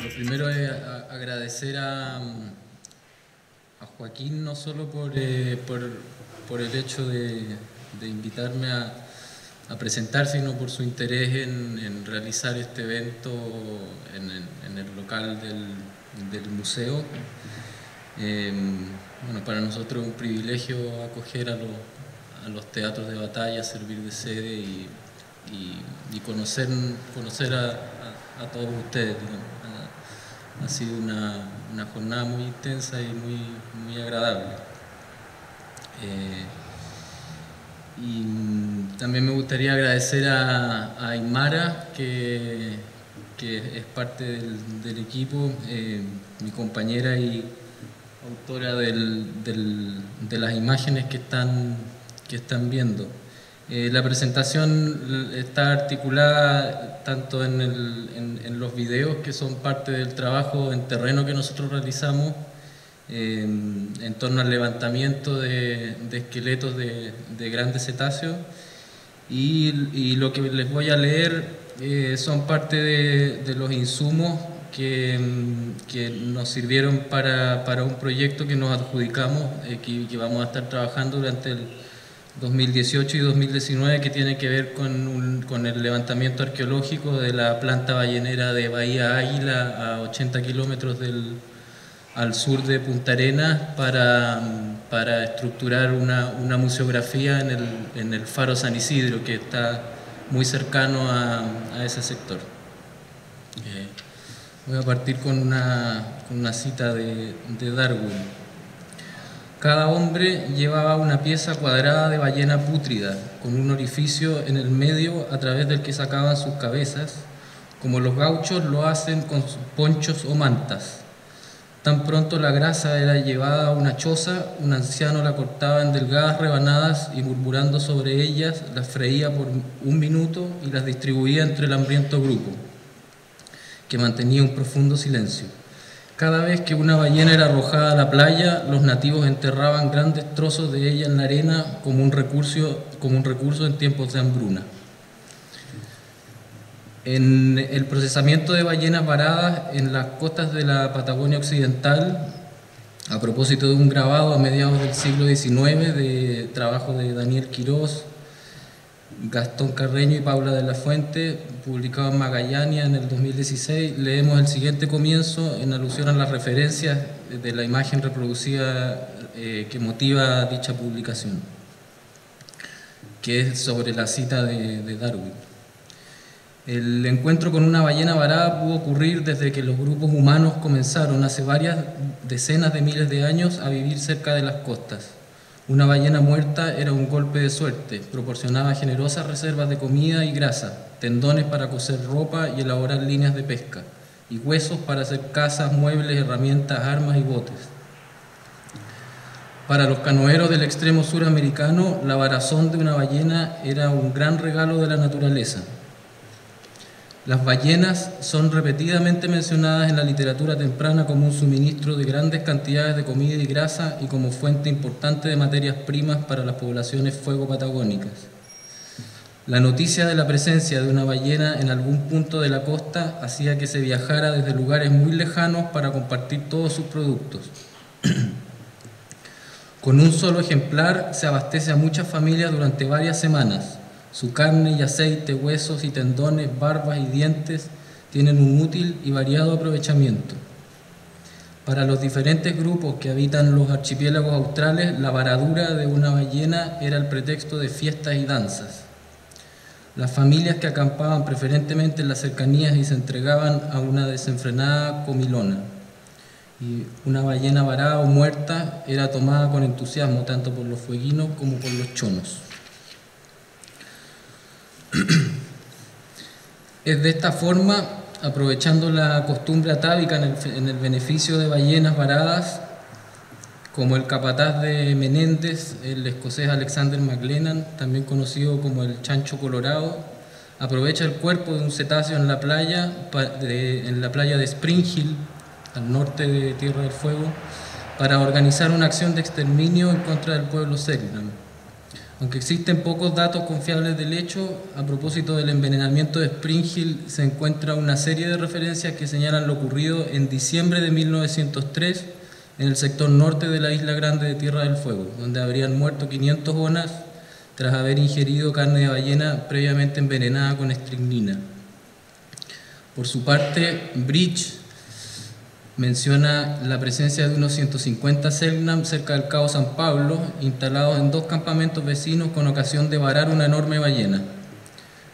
Lo primero es agradecer a Joaquín, no solo por el hecho de invitarme a presentar, sino por su interés en realizar este evento en el local del museo. Bueno, para nosotros es un privilegio acoger a los teatros de batalla, servir de sede y conocer a todos ustedes, digamos. Ha sido una jornada muy intensa y muy agradable. Y también me gustaría agradecer a Aymara, que es parte del equipo, mi compañera y autora de las imágenes que están viendo. La presentación está articulada tanto en los videos, que son parte del trabajo en terreno que nosotros realizamos en torno al levantamiento de esqueletos de grandes cetáceos, y lo que les voy a leer son parte de los insumos que nos sirvieron para un proyecto que nos adjudicamos, que vamos a estar trabajando durante el 2018 y 2019, que tiene que ver con el levantamiento arqueológico de la planta ballenera de Bahía Águila, a 80 kilómetros al sur de Punta Arenas, para estructurar una museografía en el Faro San Isidro, que está muy cercano a ese sector. Voy a partir con una cita de Darwin. Cada hombre llevaba una pieza cuadrada de ballena pútrida, con un orificio en el medio a través del que sacaban sus cabezas, como los gauchos lo hacen con sus ponchos o mantas. Tan pronto la grasa era llevada a una choza, un anciano la cortaba en delgadas rebanadas y, murmurando sobre ellas, las freía por un minuto y las distribuía entre el hambriento grupo, que mantenía un profundo silencio. Cada vez que una ballena era arrojada a la playa, los nativos enterraban grandes trozos de ella en la arena como un recurso en tiempos de hambruna. En el procesamiento de ballenas varadas en las costas de la Patagonia Occidental, a propósito de un grabado a mediados del siglo XIX de trabajo de Daniel Quirós, Gastón Carreño y Paula de la Fuente, publicado en Magallania en el 2016, leemos el siguiente comienzo en alusión a las referencias de la imagen reproducida que motiva dicha publicación, que es sobre la cita de Darwin. El encuentro con una ballena varada pudo ocurrir desde que los grupos humanos comenzaron hace varias decenas de miles de años a vivir cerca de las costas. Una ballena muerta era un golpe de suerte, proporcionaba generosas reservas de comida y grasa, tendones para coser ropa y elaborar líneas de pesca, y huesos para hacer casas, muebles, herramientas, armas y botes. Para los canoeros del extremo suramericano, la varazón de una ballena era un gran regalo de la naturaleza. Las ballenas son repetidamente mencionadas en la literatura temprana como un suministro de grandes cantidades de comida y grasa y como fuente importante de materias primas para las poblaciones fuego-patagónicas. La noticia de la presencia de una ballena en algún punto de la costa hacía que se viajara desde lugares muy lejanos para compartir todos sus productos. Con un solo ejemplar se abastece a muchas familias durante varias semanas. Su carne y aceite, huesos y tendones, barbas y dientes tienen un útil y variado aprovechamiento. Para los diferentes grupos que habitan los archipiélagos australes, la varadura de una ballena era el pretexto de fiestas y danzas. Las familias que acampaban preferentemente en las cercanías y se entregaban a una desenfrenada comilona. Y una ballena varada o muerta era tomada con entusiasmo tanto por los fueguinos como por los chonos. Es de esta forma, aprovechando la costumbre atávica en el beneficio de ballenas varadas, como el capataz de Menéndez, el escocés Alexander McLennan, también conocido como el chancho colorado, aprovecha el cuerpo de un cetáceo en la playa de Spring Hill, al norte de Tierra del Fuego, para organizar una acción de exterminio en contra del pueblo Selknam. Aunque existen pocos datos confiables del hecho, a propósito del envenenamiento de Spring Hill se encuentra una serie de referencias que señalan lo ocurrido en diciembre de 1903 en el sector norte de la isla grande de Tierra del Fuego, donde habrían muerto 500 onas tras haber ingerido carne de ballena previamente envenenada con estricnina. Por su parte, Bridge menciona la presencia de unos 150 Selknam cerca del Cabo San Pablo, instalados en 2 campamentos vecinos con ocasión de varar una enorme ballena.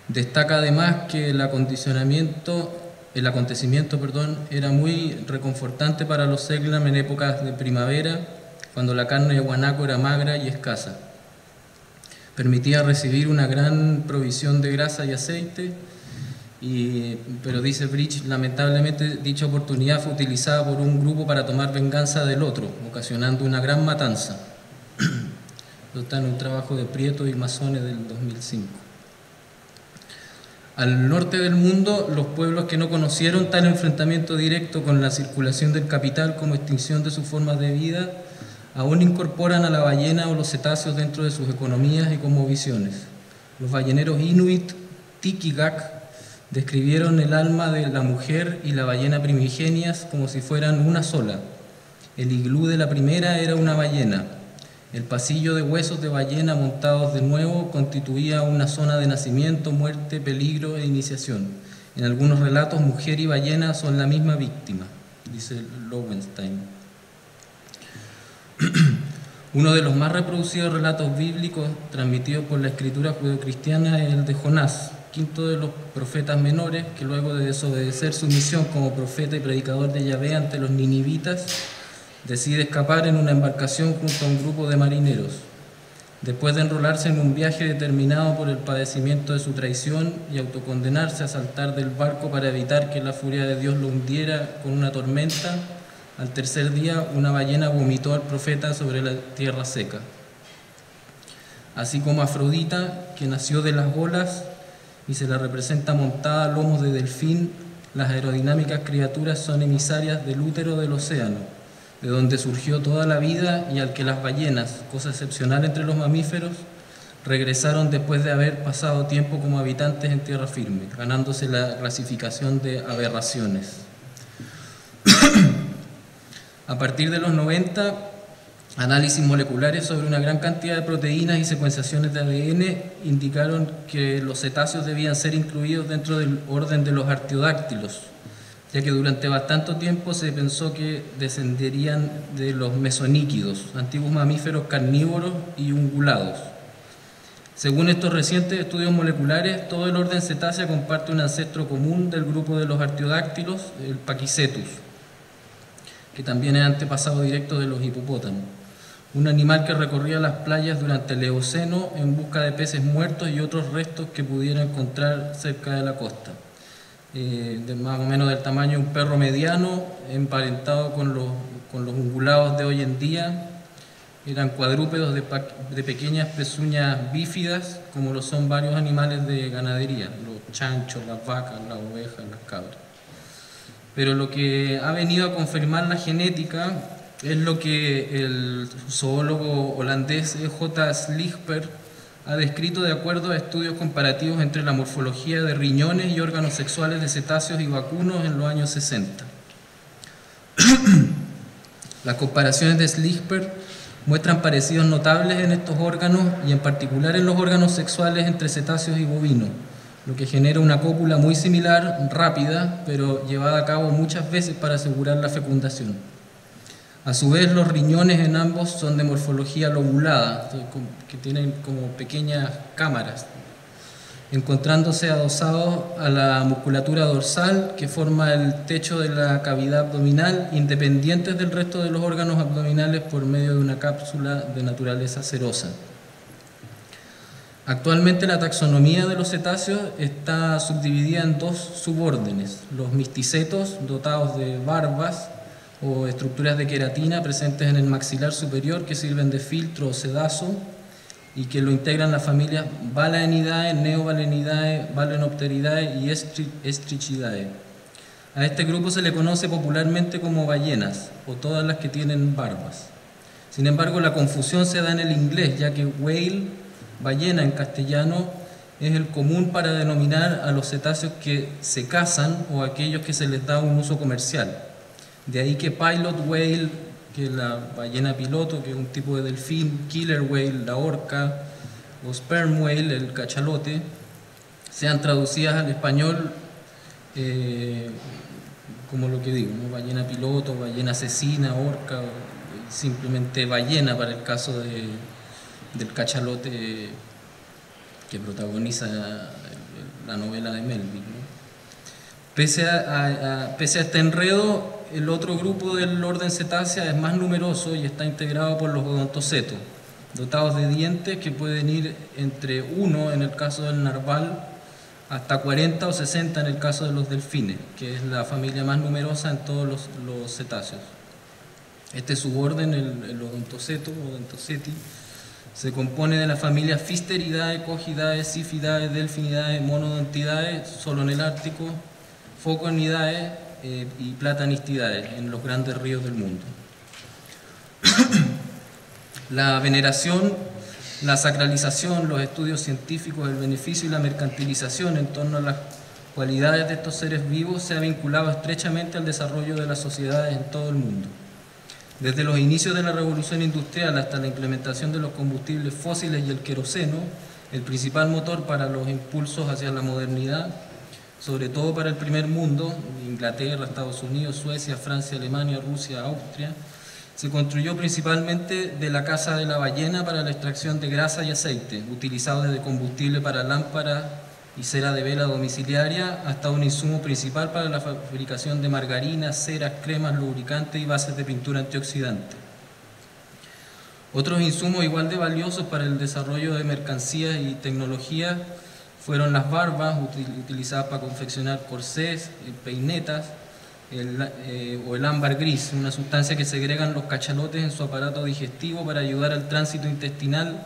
Destaca además que el acontecimiento era muy reconfortante para los Selknam en épocas de primavera, cuando la carne de guanaco era magra y escasa. Permitía recibir una gran provisión de grasa y aceite, pero dice Bridge, lamentablemente dicha oportunidad fue utilizada por un grupo para tomar venganza del otro, ocasionando una gran matanza. Esto está en un trabajo de Prieto y Mazzone del 2005. Al norte del mundo, los pueblos que no conocieron tal enfrentamiento directo con la circulación del capital como extinción de sus formas de vida, aún incorporan a la ballena o los cetáceos dentro de sus economías y cosmovisiones. Los balleneros inuit Tikigak describieron el alma de la mujer y la ballena primigenias como si fueran una sola. El iglú de la primera era una ballena. El pasillo de huesos de ballena montados de nuevo constituía una zona de nacimiento, muerte, peligro e iniciación. En algunos relatos, mujer y ballena son la misma víctima, dice Lowenstein. Uno de los más reproducidos relatos bíblicos transmitidos por la escritura judeocristiana es el de Jonás, quinto de los profetas menores, que luego de desobedecer su misión como profeta y predicador de Yahvé ante los ninivitas, decide escapar en una embarcación junto a un grupo de marineros. Después de enrolarse en un viaje determinado por el padecimiento de su traición y autocondenarse a saltar del barco para evitar que la furia de Dios lo hundiera con una tormenta, al tercer día una ballena vomitó al profeta sobre la tierra seca. Así como Afrodita, que nació de las olas y se la representa montada a lomos de delfín, las aerodinámicas criaturas son emisarias del útero del océano, de donde surgió toda la vida y al que las ballenas, cosa excepcional entre los mamíferos, regresaron después de haber pasado tiempo como habitantes en tierra firme, ganándose la clasificación de aberraciones. A partir de los 90, análisis moleculares sobre una gran cantidad de proteínas y secuenciaciones de ADN indicaron que los cetáceos debían ser incluidos dentro del orden de los artiodáctilos, ya que durante bastante tiempo se pensó que descenderían de los mesoníquidos, antiguos mamíferos carnívoros y ungulados. Según estos recientes estudios moleculares, todo el orden cetácea comparte un ancestro común del grupo de los artiodáctilos, el Paquicetus, que también es antepasado directo de los hipopótamos, un animal que recorría las playas durante el Eoceno en busca de peces muertos y otros restos que pudiera encontrar cerca de la costa. De más o menos del tamaño de un perro mediano, emparentado con los ungulados de hoy en día. Eran cuadrúpedos de pequeñas pezuñas bífidas, como lo son varios animales de ganadería, los chanchos, las vacas, las ovejas, las cabras. Pero lo que ha venido a confirmar la genética es lo que el zoólogo holandés J. Sligper ha descrito de acuerdo a estudios comparativos entre la morfología de riñones y órganos sexuales de cetáceos y vacunos en los años 60. Las comparaciones de Sligper muestran parecidos notables en estos órganos y en particular en los órganos sexuales entre cetáceos y bovinos, lo que genera una cópula muy similar, rápida, pero llevada a cabo muchas veces para asegurar la fecundación. A su vez, los riñones en ambos son de morfología lobulada, que tienen como pequeñas cámaras, encontrándose adosados a la musculatura dorsal que forma el techo de la cavidad abdominal, independientes del resto de los órganos abdominales por medio de una cápsula de naturaleza cerosa. Actualmente la taxonomía de los cetáceos está subdividida en 2 subórdenes: los misticetos, dotados de barbas o estructuras de queratina presentes en el maxilar superior que sirven de filtro o sedazo y que lo integran las familias Balaenidae, Neobalenidae, Balaenopteridae y Estrichidae. A este grupo se le conoce popularmente como ballenas o todas las que tienen barbas. Sin embargo, la confusión se da en el inglés, ya que whale ballena en castellano es el común para denominar a los cetáceos que se cazan o aquellos que se les da un uso comercial. De ahí que pilot whale, que es la ballena piloto, que es un tipo de delfín, killer whale, la orca, o sperm whale, el cachalote, sean traducidas al español como lo que digo, ¿no? Ballena piloto, ballena asesina, orca, o simplemente ballena para el caso del cachalote que protagoniza la novela de Melville, ¿no? Pese a este enredo, el otro grupo del orden Cetacea es más numeroso y está integrado por los odontocetos, dotados de dientes que pueden ir entre 1 en el caso del narval hasta 40 o 60 en el caso de los delfines, que es la familia más numerosa en todos los cetáceos. Este suborden, el odontoceto, Odontoceti, se compone de la familia Phisteridae, Cogidae, Siphidae, Delphinidae, Monodontidae, solo en el Ártico, Phoconidae y Platanistidae en los grandes ríos del mundo. La veneración, la sacralización, los estudios científicos, el beneficio y la mercantilización en torno a las cualidades de estos seres vivos se ha vinculado estrechamente al desarrollo de las sociedades en todo el mundo. Desde los inicios de la revolución industrial hasta la implementación de los combustibles fósiles y el queroseno, el principal motor para los impulsos hacia la modernidad, sobre todo para el primer mundo, Inglaterra, Estados Unidos, Suecia, Francia, Alemania, Rusia, Austria, se construyó principalmente de la caza de la ballena para la extracción de grasa y aceite, utilizado desde combustible para lámparas y cera de vela domiciliaria hasta un insumo principal para la fabricación de margarinas, ceras, cremas, lubricantes y bases de pintura antioxidante. Otros insumos igual de valiosos para el desarrollo de mercancías y tecnología fueron las barbas, utilizadas para confeccionar corsés, peinetas, o el ámbar gris, una sustancia que segregan los cachalotes en su aparato digestivo para ayudar al tránsito intestinal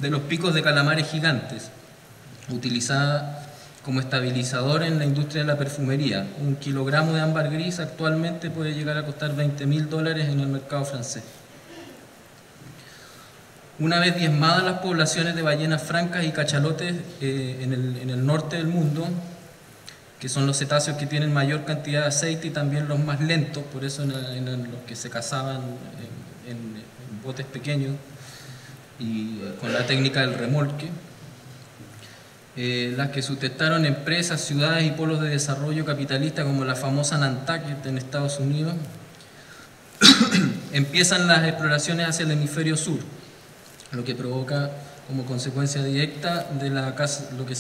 de los picos de calamares gigantes, utilizada como estabilizador en la industria de la perfumería. Un kilogramo de ámbar gris actualmente puede llegar a costar $20.000 en el mercado francés. Una vez diezmadas las poblaciones de ballenas francas y cachalotes en el norte del mundo, que son los cetáceos que tienen mayor cantidad de aceite y también los más lentos, por eso eran los que se cazaban en botes pequeños y con la técnica del remolque. Las que sustentaron empresas, ciudades y polos de desarrollo capitalista como la famosa Nantucket en Estados Unidos, empiezan las exploraciones hacia el hemisferio sur, lo que provoca como consecuencia directa de la caza, lo que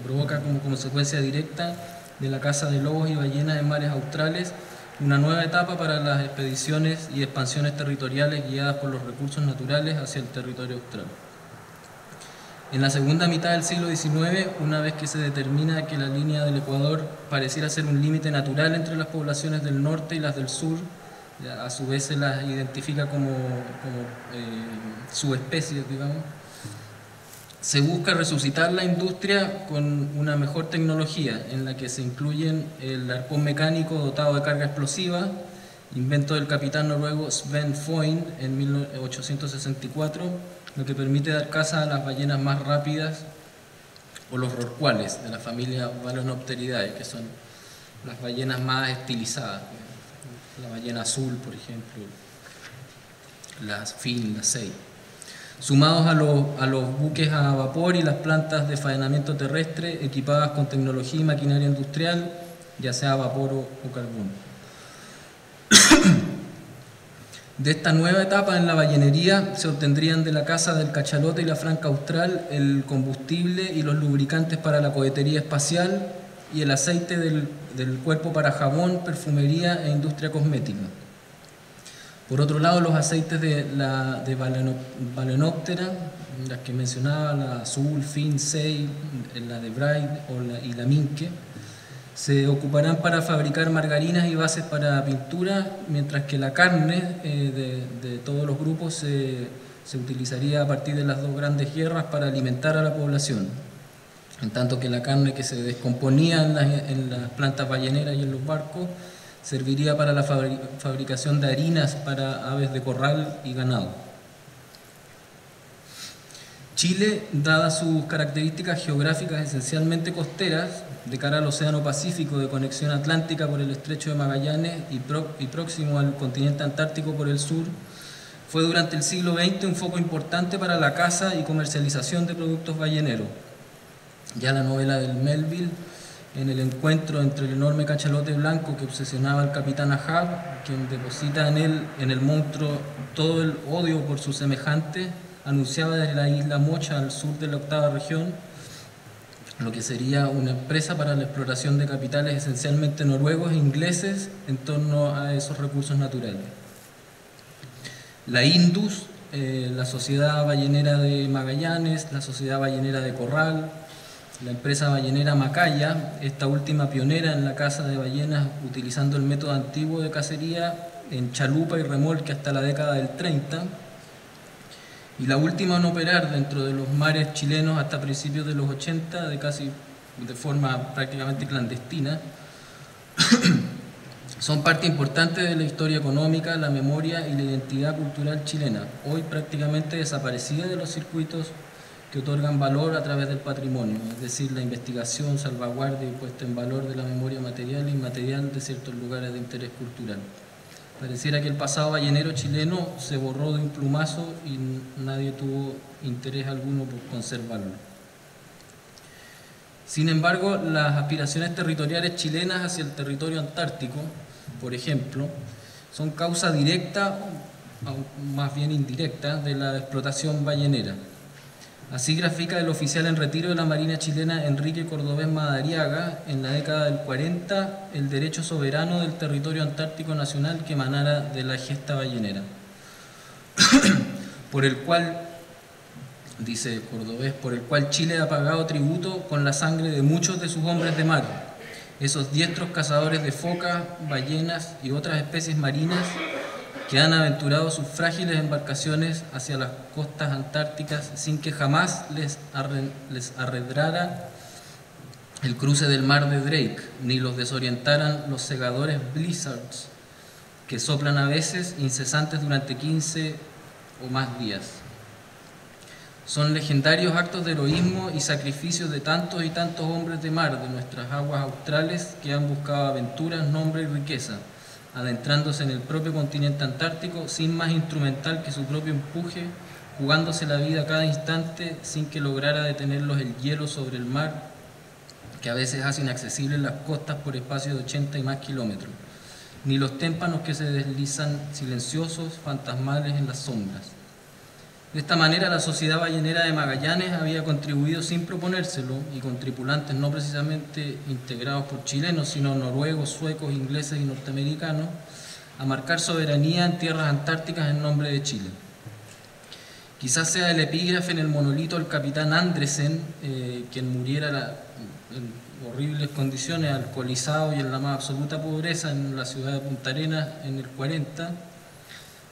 provoca como consecuencia directa de la caza de lobos y ballenas en mares australes, una nueva etapa para las expediciones y expansiones territoriales guiadas por los recursos naturales hacia el territorio austral. En la segunda mitad del siglo XIX, una vez que se determina que la línea del Ecuador pareciera ser un límite natural entre las poblaciones del norte y las del sur, a su vez se las identifica como subespecies, digamos, se busca resucitar la industria con una mejor tecnología en la que se incluyen el arpón mecánico dotado de carga explosiva, invento del capitán noruego Sven Foyn en 1864, lo que permite dar caza a las ballenas más rápidas o los rorcuales de la familia Balænopteridae, que son las ballenas más estilizadas, la ballena azul, por ejemplo, la fin, la sei. Sumados a los buques a vapor y las plantas de faenamiento terrestre equipadas con tecnología y maquinaria industrial, ya sea a vapor o carbón. De esta nueva etapa en la ballenería se obtendrían de la caza del cachalote y la franca austral el combustible y los lubricantes para la cohetería espacial y el aceite del cuerpo para jabón, perfumería e industria cosmética. Por otro lado, los aceites de Balænoptera, las que mencionaba, la azul, fin, sei, la de Braid y la minke, se ocuparán para fabricar margarinas y bases para pintura, mientras que la carne de todos los grupos se utilizaría a partir de las dos grandes guerras para alimentar a la población, en tanto que la carne que se descomponía en las plantas balleneras y en los barcos serviría para la fabricación de harinas para aves de corral y ganado. Chile, dadas sus características geográficas esencialmente costeras, de cara al Océano Pacífico de conexión atlántica por el Estrecho de Magallanes y próximo al continente antártico por el sur, fue durante el siglo XX un foco importante para la caza y comercialización de productos balleneros. Ya la novela del Melville, en el encuentro entre el enorme cachalote blanco que obsesionaba al capitán Ahab, quien deposita en el monstruo todo el odio por su semejante, anunciaba desde la isla Mocha al sur de la octava región lo que sería una empresa para la exploración de capitales esencialmente noruegos e ingleses en torno a esos recursos naturales. La Indus, la Sociedad Ballenera de Magallanes, la Sociedad Ballenera de Corral, la empresa ballenera Macaya, esta última pionera en la caza de ballenas utilizando el método antiguo de cacería en chalupa y remolque hasta la década del 30, y la última en operar dentro de los mares chilenos hasta principios de los 80, de forma prácticamente clandestina, son parte importante de la historia económica, la memoria y la identidad cultural chilena, hoy prácticamente desaparecida de los circuitos que otorgan valor a través del patrimonio, es decir, la investigación, salvaguardia y puesta en valor de la memoria material e inmaterial de ciertos lugares de interés cultural. Pareciera que el pasado ballenero chileno se borró de un plumazo y nadie tuvo interés alguno por conservarlo. Sin embargo, las aspiraciones territoriales chilenas hacia el territorio antártico, por ejemplo, son causa directa, o más bien indirecta, de la explotación ballenera. Así grafica el oficial en retiro de la Marina chilena Enrique Cordobés Madariaga en la década del 40 el derecho soberano del territorio antártico nacional que emanara de la gesta ballenera, por el cual, dice Cordobés, por el cual Chile ha pagado tributo con la sangre de muchos de sus hombres de mar, esos diestros cazadores de focas, ballenas y otras especies marinas que han aventurado sus frágiles embarcaciones hacia las costas antárticas sin que jamás les arredrara el cruce del mar de Drake, ni los desorientaran los segadores blizzards que soplan a veces incesantes durante 15 o más días. Son legendarios actos de heroísmo y sacrificios de tantos y tantos hombres de mar de nuestras aguas australes que han buscado aventuras, nombre y riqueza, adentrándose en el propio continente antártico sin más instrumental que su propio empuje, jugándose la vida a cada instante sin que lograra detenerlos el hielo sobre el mar, que a veces hace inaccesibles las costas por espacios de 80 y más kilómetros, ni los témpanos que se deslizan silenciosos, fantasmales en las sombras. De esta manera, la Sociedad Ballenera de Magallanes había contribuido sin proponérselo, y con tripulantes no precisamente integrados por chilenos, sino noruegos, suecos, ingleses y norteamericanos, a marcar soberanía en tierras antárticas en nombre de Chile. Quizás sea el epígrafe en el monolito del capitán Andresen, quien muriera en horribles condiciones, alcoholizado y en la más absoluta pobreza en la ciudad de Punta Arenas en el 40,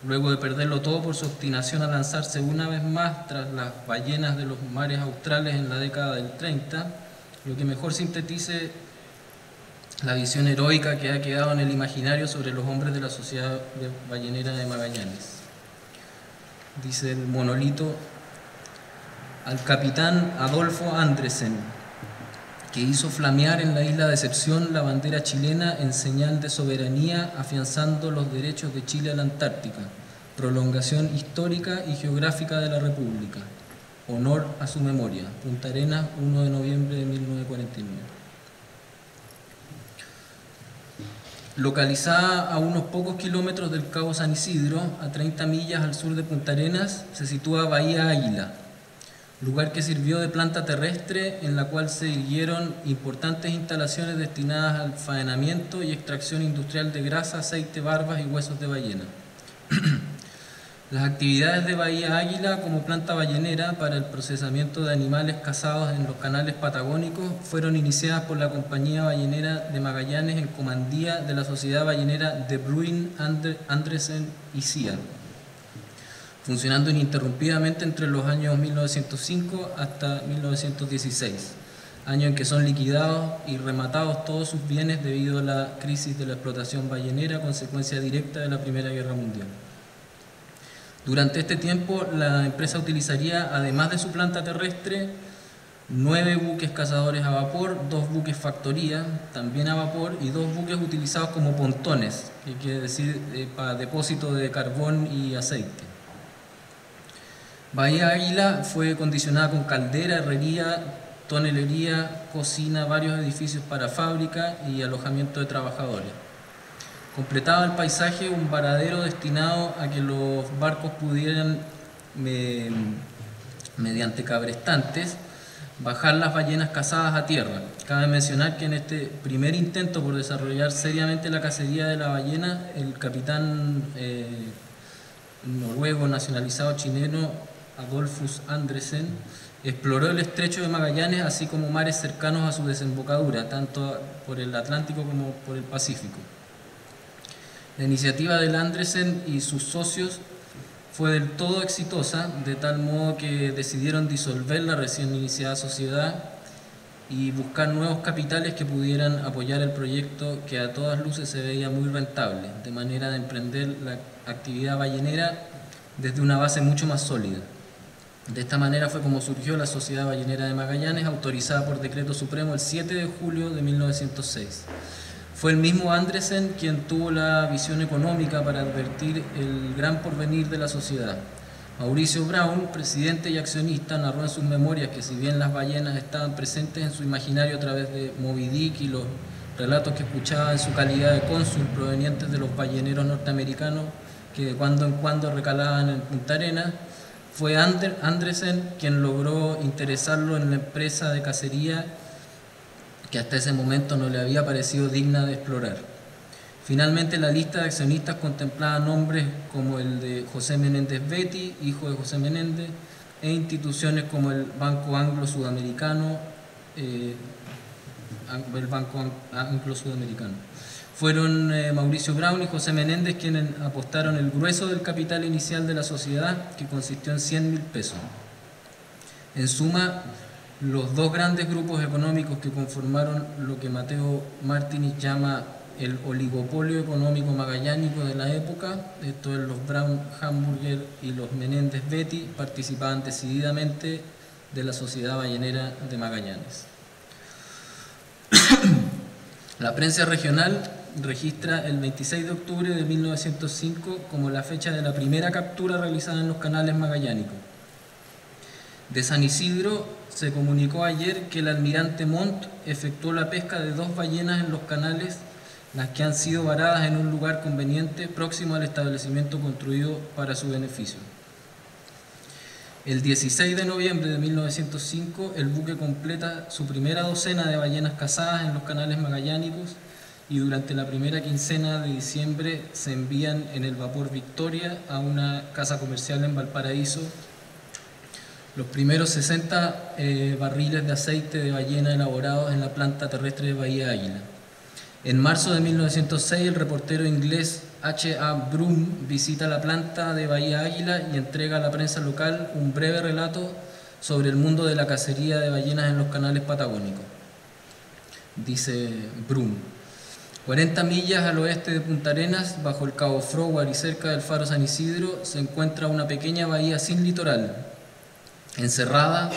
luego de perderlo todo por su obstinación a lanzarse una vez más tras las ballenas de los mares australes en la década del 30, lo que mejor sintetice la visión heroica que ha quedado en el imaginario sobre los hombres de la Sociedad Ballenera de Magallanes. Dice el monolito: al capitán Adolfo Andresen, que hizo flamear en la isla Decepción la bandera chilena en señal de soberanía, afianzando los derechos de Chile a la Antártica, prolongación histórica y geográfica de la República. Honor a su memoria. Punta Arenas, 1 de noviembre de 1949. Localizada a unos pocos kilómetros del Cabo San Isidro, a 30 millas al sur de Punta Arenas, se sitúa Bahía Águila, lugar que sirvió de planta terrestre en la cual se erigieron importantes instalaciones destinadas al faenamiento y extracción industrial de grasa, aceite, barbas y huesos de ballena. Las actividades de Bahía Águila como planta ballenera para el procesamiento de animales cazados en los canales patagónicos fueron iniciadas por la Compañía Ballenera de Magallanes en comandía de la Sociedad Ballenera De Bruyn, Andresen y Cia, funcionando ininterrumpidamente entre los años 1905 hasta 1916, año en que son liquidados y rematados todos sus bienes debido a la crisis de la explotación ballenera, consecuencia directa de la Primera Guerra Mundial. Durante este tiempo, la empresa utilizaría, además de su planta terrestre, 9 buques cazadores a vapor, 2 buques factoría, también a vapor, y 2 buques utilizados como pontones, que quiere decir para depósito de carbón y aceite. Bahía Águila fue condicionada con caldera, herrería, tonelería, cocina, varios edificios para fábrica y alojamiento de trabajadores. Completaba el paisaje un varadero destinado a que los barcos pudieran, mediante cabrestantes, bajar las ballenas cazadas a tierra. Cabe mencionar que en este primer intento por desarrollar seriamente la cacería de la ballena, el capitán noruego nacionalizado chileno Adolphus Andresen exploró el estrecho de Magallanes, así como mares cercanos a su desembocadura, tanto por el Atlántico como por el Pacífico. La iniciativa del Andresen y sus socios fue del todo exitosa, de tal modo que decidieron disolver la recién iniciada sociedad y buscar nuevos capitales que pudieran apoyar el proyecto, que a todas luces se veía muy rentable, de manera de emprender la actividad ballenera desde una base mucho más sólida. De esta manera fue como surgió la Sociedad Ballenera de Magallanes, autorizada por decreto supremo el 7 de julio de 1906. Fue el mismo Andresen quien tuvo la visión económica para advertir el gran porvenir de la sociedad. Mauricio Brown, presidente y accionista, narró en sus memorias que si bien las ballenas estaban presentes en su imaginario a través de Moby Dick y los relatos que escuchaba en su calidad de cónsul provenientes de los balleneros norteamericanos que de cuando en cuando recalaban en Punta Arenas, fue Andresen quien logró interesarlo en la empresa de cacería que hasta ese momento no le había parecido digna de explorar. Finalmente, la lista de accionistas contemplaba nombres como el de José Menéndez Betti, hijo de José Menéndez, e instituciones como el Banco Anglo-Sudamericano. Fueron Mauricio Brown y José Menéndez quienes apostaron el grueso del capital inicial de la sociedad, que consistió en 100.000 pesos. En suma, los dos grandes grupos económicos que conformaron lo que Mateo Martinich llama el oligopolio económico magallánico de la época, esto es los Brown Hamburger y los Menéndez Betti, participaban decididamente de la Sociedad Ballenera de Magallanes. La prensa regional registra el 26 de octubre de 1905 como la fecha de la primera captura realizada en los canales magallánicos. De San Isidro se comunicó ayer que el almirante Montt efectuó la pesca de 2 ballenas en los canales, las que han sido varadas en un lugar conveniente próximo al establecimiento construido para su beneficio. El 16 de noviembre de 1905 el buque completa su primera docena de ballenas cazadas en los canales magallánicos y durante la primera quincena de diciembre se envían en el vapor Victoria a una casa comercial en Valparaíso los primeros 60 barriles de aceite de ballena elaborados en la planta terrestre de Bahía Águila. En marzo de 1906 el reportero inglés H.A. Broom visita la planta de Bahía Águila y entrega a la prensa local un breve relato sobre el mundo de la cacería de ballenas en los canales patagónicos. Dice Broom: 40 millas al oeste de Punta Arenas, bajo el cabo Froward y cerca del faro San Isidro, se encuentra una pequeña bahía sin litoral, encerrada,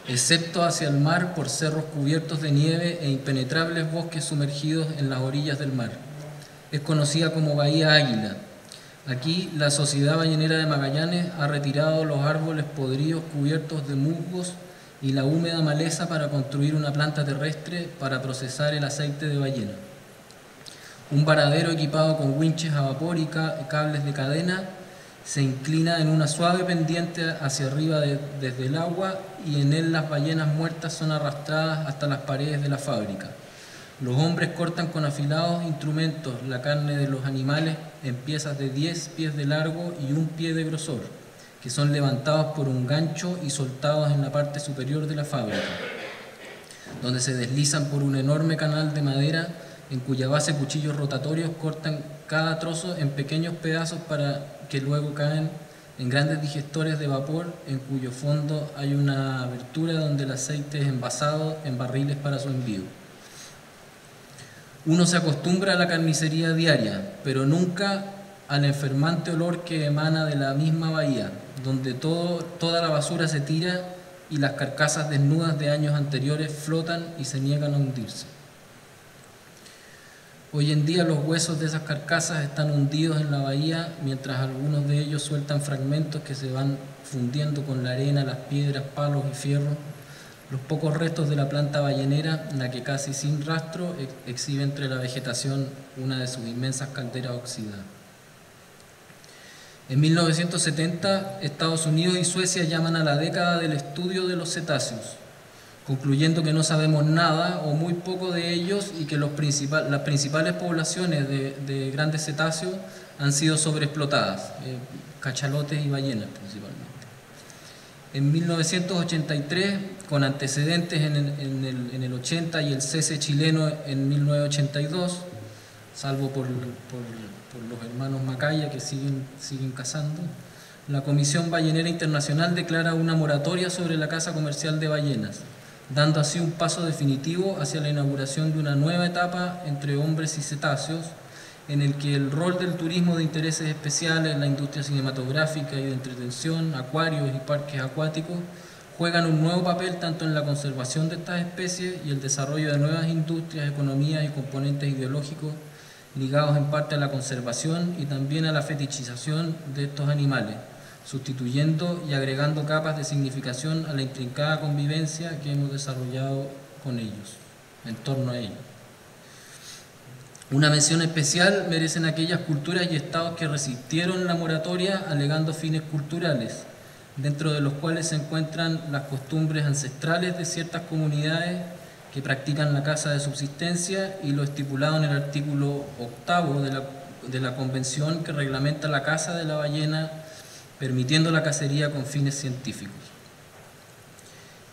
excepto hacia el mar, por cerros cubiertos de nieve e impenetrables bosques sumergidos en las orillas del mar. Es conocida como Bahía Águila. Aquí la Sociedad Ballenera de Magallanes ha retirado los árboles podridos cubiertos de musgos y la húmeda maleza para construir una planta terrestre para procesar el aceite de ballena. Un varadero equipado con winches a vapor y cables de cadena se inclina en una suave pendiente hacia arriba desde el agua, y en él las ballenas muertas son arrastradas hasta las paredes de la fábrica. Los hombres cortan con afilados instrumentos la carne de los animales en piezas de 10 pies de largo y 1 pie de grosor, que son levantados por un gancho y soltados en la parte superior de la fábrica, donde se deslizan por un enorme canal de madera en cuya base cuchillos rotatorios cortan cada trozo en pequeños pedazos para que luego caen en grandes digestores de vapor, en cuyo fondo hay una abertura donde el aceite es envasado en barriles para su envío. Uno se acostumbra a la carnicería diaria, pero nunca al enfermante olor que emana de la misma bahía, donde toda la basura se tira y las carcasas desnudas de años anteriores flotan y se niegan a hundirse. Hoy en día los huesos de esas carcasas están hundidos en la bahía, mientras algunos de ellos sueltan fragmentos que se van fundiendo con la arena, las piedras, palos y fierros. Los pocos restos de la planta ballenera, la que casi sin rastro exhibe entre la vegetación una de sus inmensas calderas oxidadas. En 1970, Estados Unidos y Suecia llaman a la década del estudio de los cetáceos, concluyendo que no sabemos nada o muy poco de ellos y que las principales poblaciones de grandes cetáceos han sido sobreexplotadas, cachalotes y ballenas principalmente. En 1983, con antecedentes en el 80 y el cese chileno en 1982, salvo por los hermanos Macaya que siguen cazando, la Comisión Ballenera Internacional declara una moratoria sobre la caza comercial de ballenas, dando así un paso definitivo hacia la inauguración de una nueva etapa entre hombres y cetáceos, en el que el rol del turismo de intereses especiales, la industria cinematográfica y de entretención, acuarios y parques acuáticos, juegan un nuevo papel tanto en la conservación de estas especies y el desarrollo de nuevas industrias, economías y componentes ideológicos ligados en parte a la conservación y también a la fetichización de estos animales, sustituyendo y agregando capas de significación a la intrincada convivencia que hemos desarrollado con ellos, en torno a ellos. Una mención especial merecen aquellas culturas y estados que resistieron la moratoria alegando fines culturales, dentro de los cuales se encuentran las costumbres ancestrales de ciertas comunidades que practican la caza de subsistencia y lo estipulado en el artículo 8 de la Convención que reglamenta la caza de la ballena, permitiendo la cacería con fines científicos.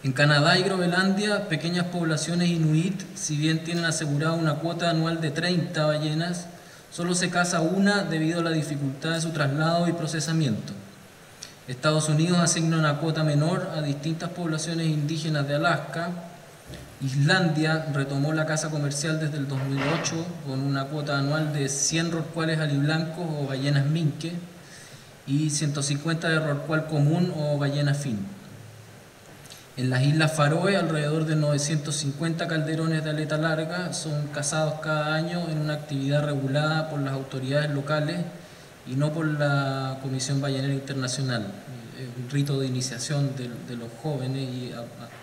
En Canadá y Groenlandia, pequeñas poblaciones inuit, si bien tienen asegurada una cuota anual de 30 ballenas, solo se caza una debido a la dificultad de su traslado y procesamiento. Estados Unidos asigna una cuota menor a distintas poblaciones indígenas de Alaska. Islandia retomó la caza comercial desde el 2008 con una cuota anual de 100 rorcuales aliblancos o ballenas minke y 150 de rorcual común o ballena fin. En las Islas Faroe, alrededor de 950 calderones de aleta larga son cazados cada año en una actividad regulada por las autoridades locales y no por la Comisión Ballenera Internacional. Es un rito de iniciación de los jóvenes y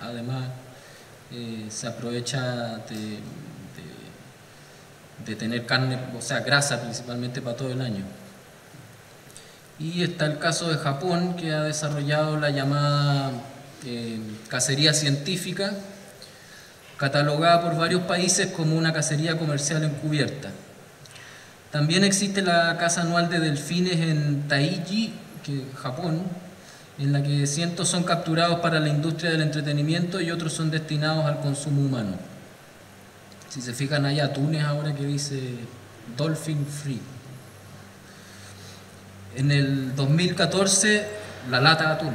además se aprovecha de tener carne, o sea, grasa principalmente para todo el año. Y está el caso de Japón, que ha desarrollado la llamada cacería científica, catalogada por varios países como una cacería comercial encubierta. También existe la caza anual de delfines en Taiji, Japón, en la que cientos son capturados para la industria del entretenimiento y otros son destinados al consumo humano. Si se fijan, hay atunes ahora que dice Dolphin Free. En el 2014, la lata de atún.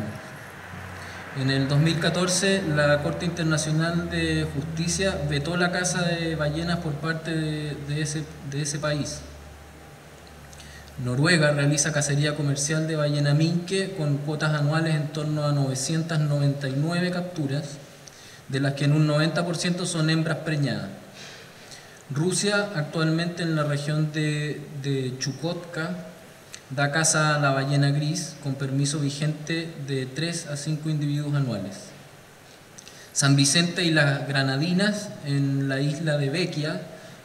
En el 2014, la Corte Internacional de Justicia vetó la caza de ballenas por parte de ese país. Noruega realiza cacería comercial de ballena minke con cuotas anuales en torno a 999 capturas, de las que en un 90% son hembras preñadas. Rusia, actualmente en la región de Chukotka, da caza a la ballena gris con permiso vigente de 3 a 5 individuos anuales. San Vicente y las Granadinas, en la isla de Bequia,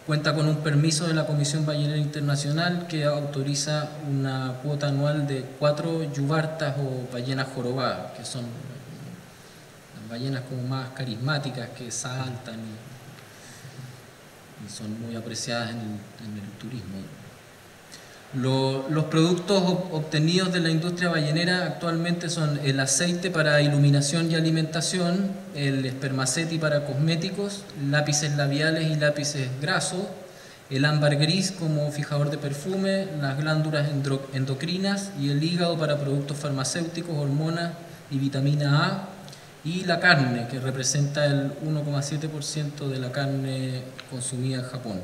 cuenta con un permiso de la Comisión Ballenera Internacional que autoriza una cuota anual de 4 yubartas o ballenas jorobadas, que son las ballenas como más carismáticas que saltan y son muy apreciadas en el turismo. Los productos obtenidos de la industria ballenera actualmente son el aceite para iluminación y alimentación, el espermaceti para cosméticos, lápices labiales y lápices grasos, el ámbar gris como fijador de perfume, las glándulas endocrinas y el hígado para productos farmacéuticos, hormonas y vitamina A, y la carne, que representa el 1,7% de la carne consumida en Japón.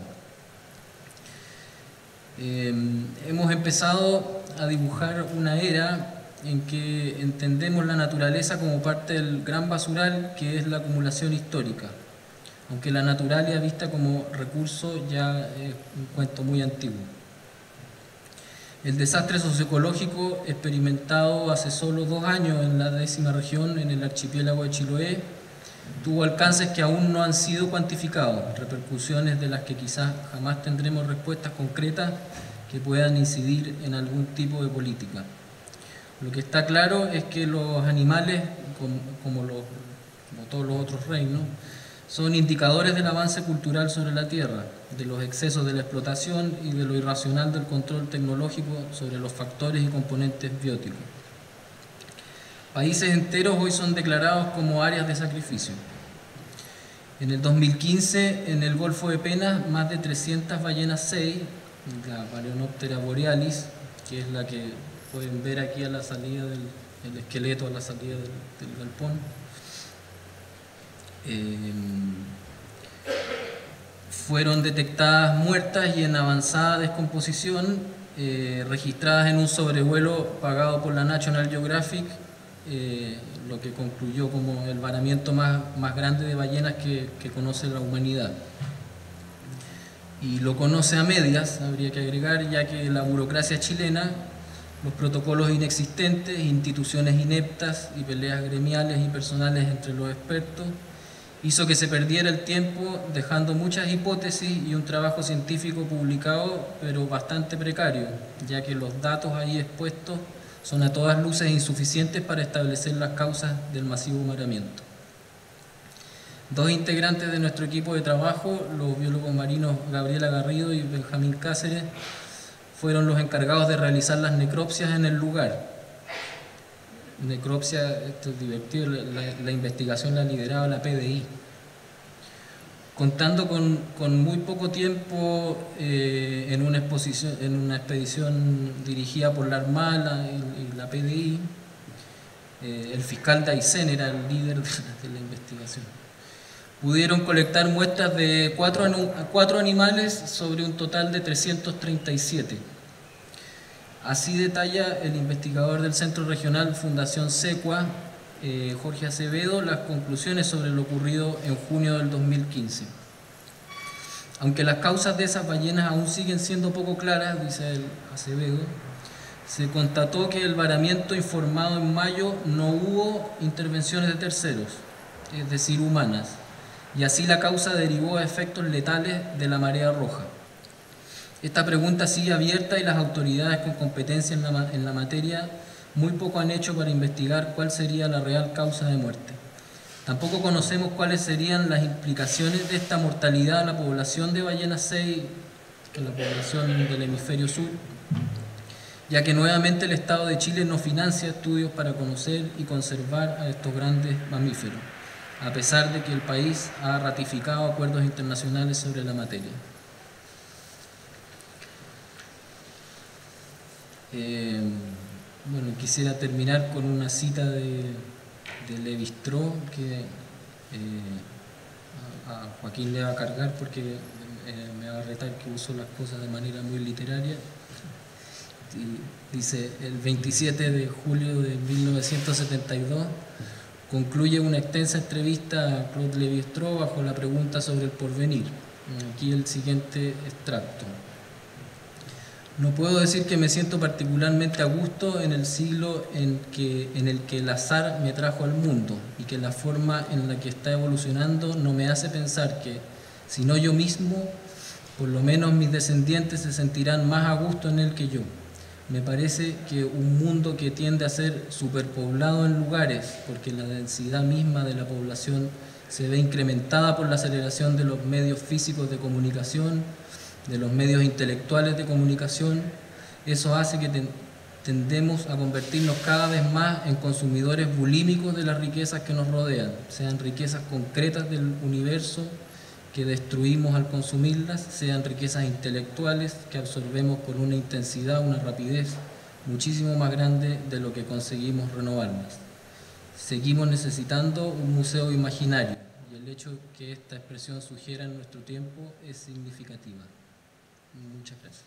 Hemos empezado a dibujar una era en que entendemos la naturaleza como parte del gran basural que es la acumulación histórica, aunque la naturalia vista como recurso ya es un cuento muy antiguo. El desastre socioecológico experimentado hace solo 2 años en la 10ª región, en el archipiélago de Chiloé, tuvo alcances que aún no han sido cuantificados, repercusiones de las que quizás jamás tendremos respuestas concretas que puedan incidir en algún tipo de política. Lo que está claro es que los animales, como todos los otros reinos, son indicadores del avance cultural sobre la Tierra, de los excesos de la explotación y de lo irracional del control tecnológico sobre los factores y componentes bióticos. Países enteros hoy son declarados como áreas de sacrificio. En el 2015, en el Golfo de Penas, más de 300 ballenas 6, la Balaenoptera borealis, que es la que pueden ver aquí a la salida del esqueleto, a la salida del galpón, fueron detectadas muertas y en avanzada descomposición, registradas en un sobrevuelo pagado por la National Geographic, lo que concluyó como el varamiento más grande de ballenas que conoce la humanidad. Y lo conoce a medias, habría que agregar, ya que la burocracia chilena, los protocolos inexistentes, instituciones ineptas y peleas gremiales y personales entre los expertos, hizo que se perdiera el tiempo dejando muchas hipótesis y un trabajo científico publicado, pero bastante precario, ya que los datos ahí expuestos son a todas luces insuficientes para establecer las causas del masivo varamiento. 2 integrantes de nuestro equipo de trabajo, los biólogos marinos Gabriela Garrido y Benjamín Cáceres, fueron los encargados de realizar las necropsias en el lugar. Necropsia, esto es divertido, la investigación la lideraba la PDI. Contando con muy poco tiempo en una expedición dirigida por la Armada y la PDI, el fiscal Daisen era el líder de la investigación. Pudieron colectar muestras de 4 animales sobre un total de 337. Así detalla el investigador del Centro Regional Fundación SECUA, Jorge Acevedo, las conclusiones sobre lo ocurrido en junio del 2015. Aunque las causas de esas ballenas aún siguen siendo poco claras, dice el Acevedo, se constató que el varamiento informado en mayo no hubo intervenciones de terceros, es decir, humanas, y así la causa derivó a efectos letales de la marea roja. Esta pregunta sigue abierta y las autoridades con competencia en la materia muy poco han hecho para investigar cuál sería la real causa de muerte. Tampoco conocemos cuáles serían las implicaciones de esta mortalidad a la población de ballenas 6, que es la población del hemisferio sur, ya que nuevamente el Estado de Chile no financia estudios para conocer y conservar a estos grandes mamíferos, a pesar de que el país ha ratificado acuerdos internacionales sobre la materia. Bueno, quisiera terminar con una cita de Lévi-Strauss que a Joaquín le va a cargar porque me va a retar que uso las cosas de manera muy literaria. Y dice: el 27 de julio de 1972 concluye una extensa entrevista a Claude Lévi-Strauss bajo la pregunta sobre el porvenir. Aquí el siguiente extracto: no puedo decir que me siento particularmente a gusto en el siglo en el que el azar me trajo al mundo y que la forma en la que está evolucionando no me hace pensar que, si no yo mismo, por lo menos mis descendientes se sentirán más a gusto en él que yo. Me parece que un mundo que tiende a ser superpoblado en lugares, porque la densidad misma de la población se ve incrementada por la aceleración de los medios físicos de comunicación, de los medios intelectuales de comunicación, eso hace que tendemos a convertirnos cada vez más en consumidores bulímicos de las riquezas que nos rodean, sean riquezas concretas del universo que destruimos al consumirlas, sean riquezas intelectuales que absorbemos con una intensidad, una rapidez muchísimo más grande de lo que conseguimos renovarlas. Seguimos necesitando un museo imaginario y el hecho que esta expresión sugiera en nuestro tiempo es significativa. Muchas gracias.